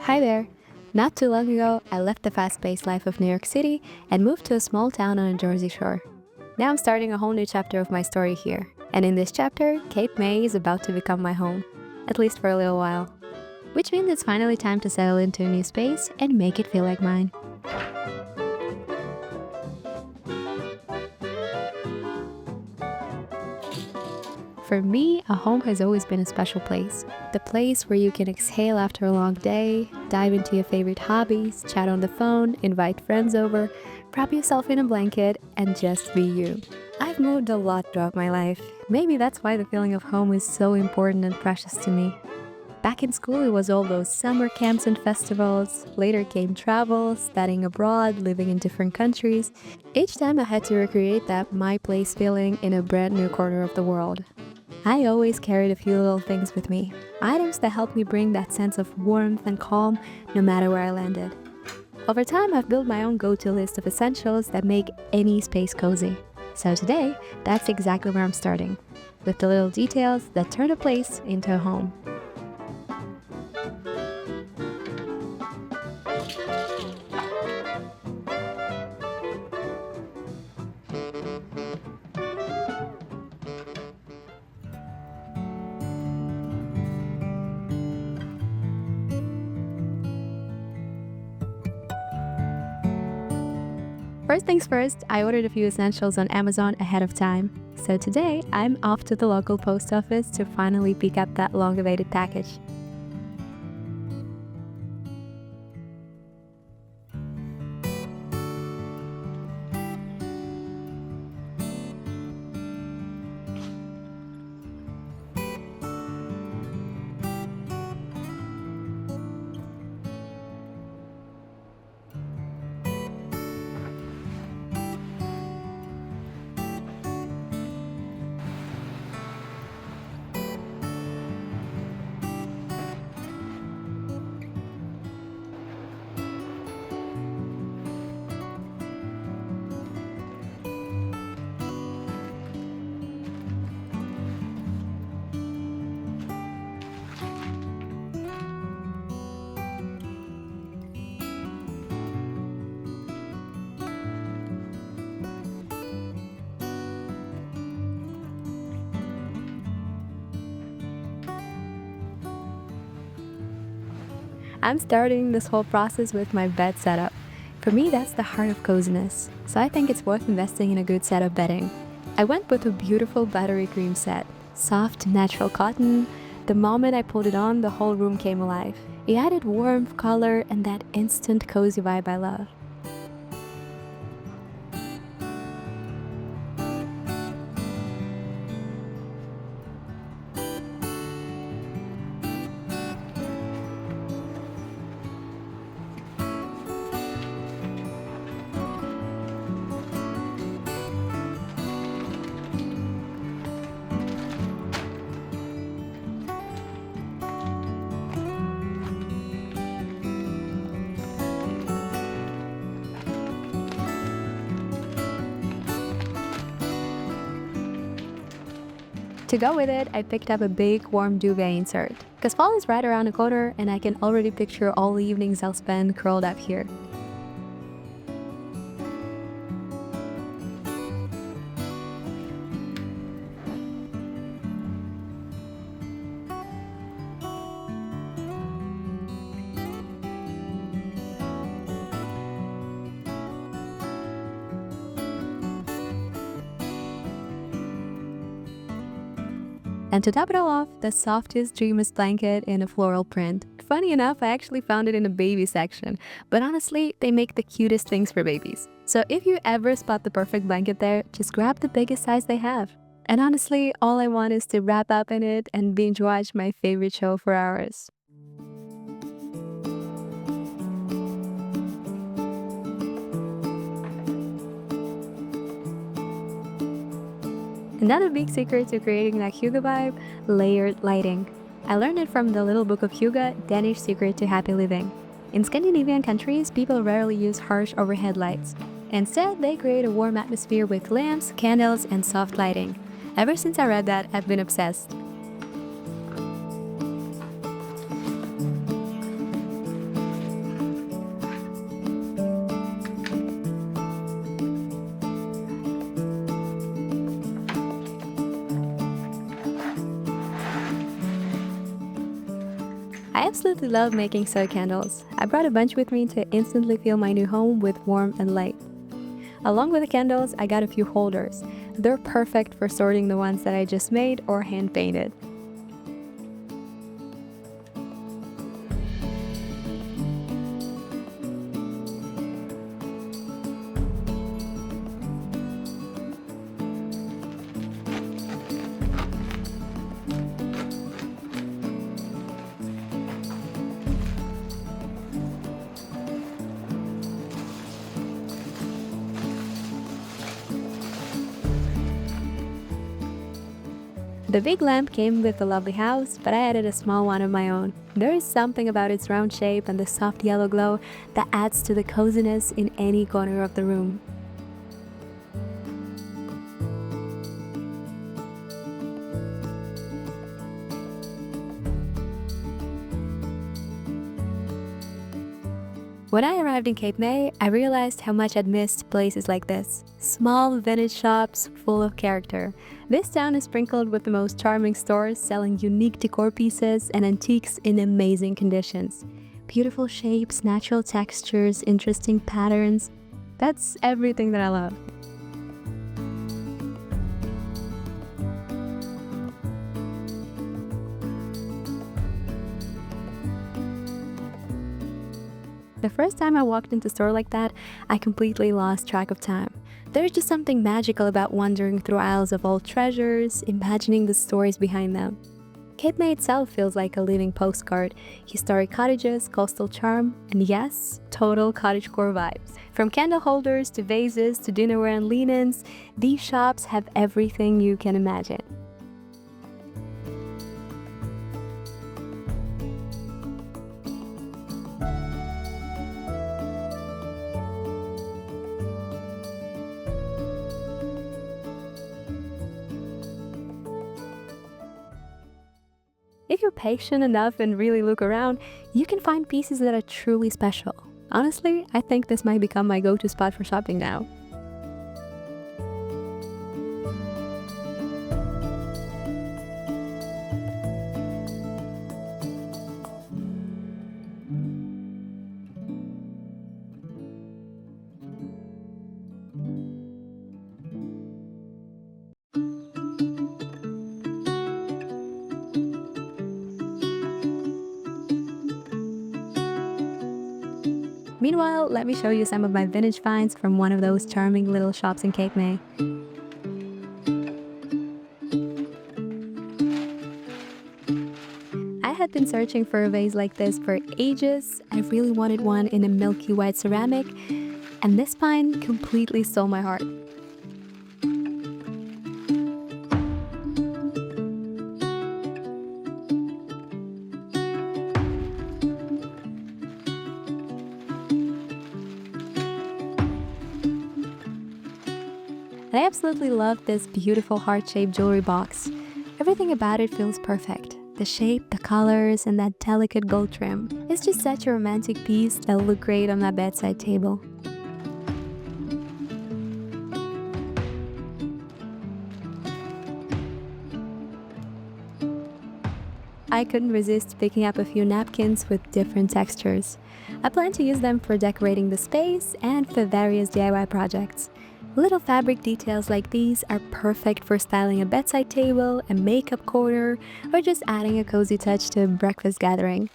Hi there! Not too long ago, I left the fast-paced life of New York City and moved to a small town on the Jersey Shore. Now I'm starting a whole new chapter of my story here, and in this chapter, Cape May is about to become my home, at least for a little while. Which means it's finally time to settle into a new space and make it feel like mine. For me, a home has always been a special place. The place where you can exhale after a long day, dive into your favorite hobbies, chat on the phone, invite friends over, wrap yourself in a blanket, and just be you. I've moved a lot throughout my life. Maybe that's why the feeling of home is so important and precious to me. Back in school, it was all those summer camps and festivals. Later came travel, studying abroad, living in different countries. Each time I had to recreate that my place feeling in a brand new corner of the world. I always carried a few little things with me, items that helped me bring that sense of warmth and calm no matter where I landed. Over time, I've built my own go-to list of essentials that make any space cozy. So today, that's exactly where I'm starting, with the little details that turn a place into a home. First things first, I ordered a few essentials on Amazon ahead of time. So today, I'm off to the local post office to finally pick up that long-awaited package. I'm starting this whole process with my bed setup. For me, that's the heart of coziness, so I think it's worth investing in a good set of bedding. I went with a beautiful buttery cream set, soft, natural cotton. The moment I pulled it on, the whole room came alive. It added warmth, color, and that instant cozy vibe I love. To go with it, I picked up a big warm duvet insert, because fall is right around the corner and I can already picture all the evenings I'll spend curled up here. And to top it all off, the softest, dreamiest blanket in a floral print. Funny enough, I actually found it in the baby section, but honestly, they make the cutest things for babies. So if you ever spot the perfect blanket there, just grab the biggest size they have. And honestly, all I want is to wrap up in it and binge watch my favorite show for hours. Another big secret to creating that hygge vibe, layered lighting. I learned it from the little book of Hygge, Danish Secret to Happy Living. In Scandinavian countries, people rarely use harsh overhead lights. Instead, they create a warm atmosphere with lamps, candles, and soft lighting. Ever since I read that, I've been obsessed. I absolutely love making soy candles. I brought a bunch with me to instantly fill my new home with warmth and light. Along with the candles, I got a few holders. They're perfect for sorting the ones that I just made or hand painted. The big lamp came with a lovely house, but I added a small one of my own. There is something about its round shape and the soft yellow glow that adds to the coziness in any corner of the room. When I arrived in Cape May, I realized how much I'd missed places like this. Small vintage shops full of character. This town is sprinkled with the most charming stores selling unique decor pieces and antiques in amazing conditions. Beautiful shapes, natural textures, interesting patterns. That's everything that I love. The first time I walked into a store like that, I completely lost track of time. There's just something magical about wandering through aisles of old treasures, imagining the stories behind them. Cape May itself feels like a living postcard. Historic cottages, coastal charm, and yes, total cottagecore vibes. From candle holders to vases to dinnerware and linens, these shops have everything you can imagine. If you're patient enough and really look around, you can find pieces that are truly special. Honestly, I think this might become my go-to spot for shopping now. Meanwhile, let me show you some of my vintage finds from one of those charming little shops in Cape May. I had been searching for a vase like this for ages. I really wanted one in a milky white ceramic, and this find completely stole my heart. And I absolutely love this beautiful heart-shaped jewelry box. Everything about it feels perfect. The shape, the colors, and that delicate gold trim. It's just such a romantic piece that'll look great on my bedside table. I couldn't resist picking up a few napkins with different textures. I plan to use them for decorating the space and for various DIY projects. Little fabric details like these are perfect for styling a bedside table, a makeup corner, or just adding a cozy touch to a breakfast gathering.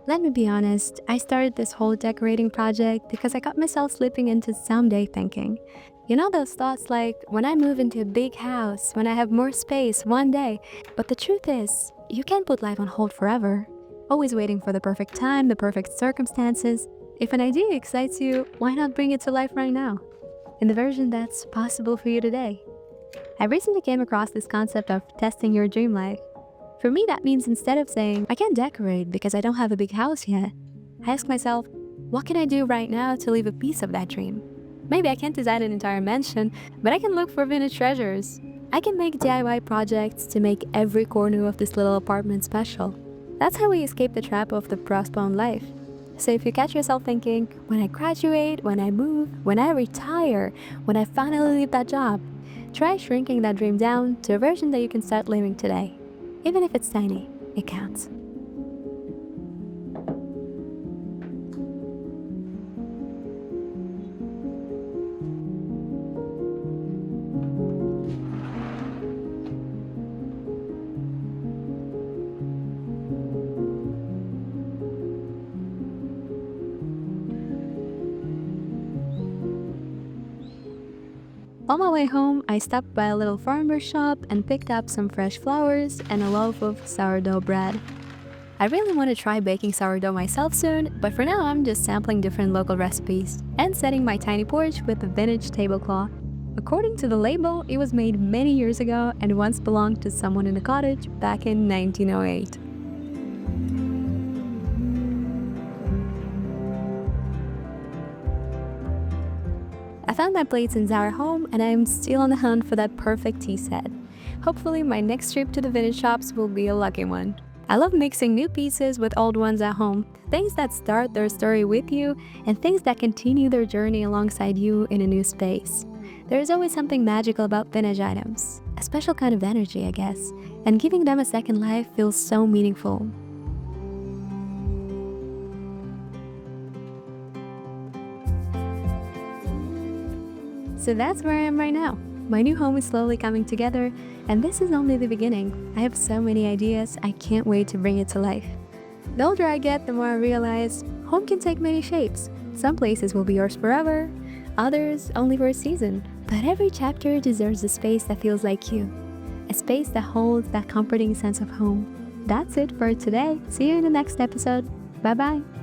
Let me be honest, I started this whole decorating project because I got myself slipping into someday thinking. You know those thoughts like, when I move into a big house, when I have more space one day. But the truth is, you can't put life on hold forever. Always waiting for the perfect time, the perfect circumstances. If an idea excites you, why not bring it to life right now? In the version that's possible for you today. I recently came across this concept of testing your dream life. For me, that means instead of saying, I can't decorate because I don't have a big house yet, I ask myself, what can I do right now to live a piece of that dream? Maybe I can't design an entire mansion, but I can look for vintage treasures. I can make DIY projects to make every corner of this little apartment special. That's how we escape the trap of the postponed life. So if you catch yourself thinking, when I graduate, when I move, when I retire, when I finally leave that job, try shrinking that dream down to a version that you can start living today. Even if it's tiny, it counts. On my way home, I stopped by a little farmer's shop and picked up some fresh flowers and a loaf of sourdough bread. I really want to try baking sourdough myself soon, but for now I'm just sampling different local recipes and setting my tiny porch with a vintage tablecloth. According to the label, it was made many years ago and once belonged to someone in a cottage back in 1908. I found my plates in our home and I'm still on the hunt for that perfect tea set. Hopefully my next trip to the vintage shops will be a lucky one. I love mixing new pieces with old ones at home, things that start their story with you and things that continue their journey alongside you in a new space. There is always something magical about vintage items, a special kind of energy, I guess, and giving them a second life feels so meaningful. So that's where I am right now. My new home is slowly coming together, and this is only the beginning. I have so many ideas, I can't wait to bring it to life. The older I get, the more I realize home can take many shapes. Some places will be yours forever, others only for a season. But every chapter deserves a space that feels like you, a space that holds that comforting sense of home. That's it for today. See you in the next episode. Bye-bye.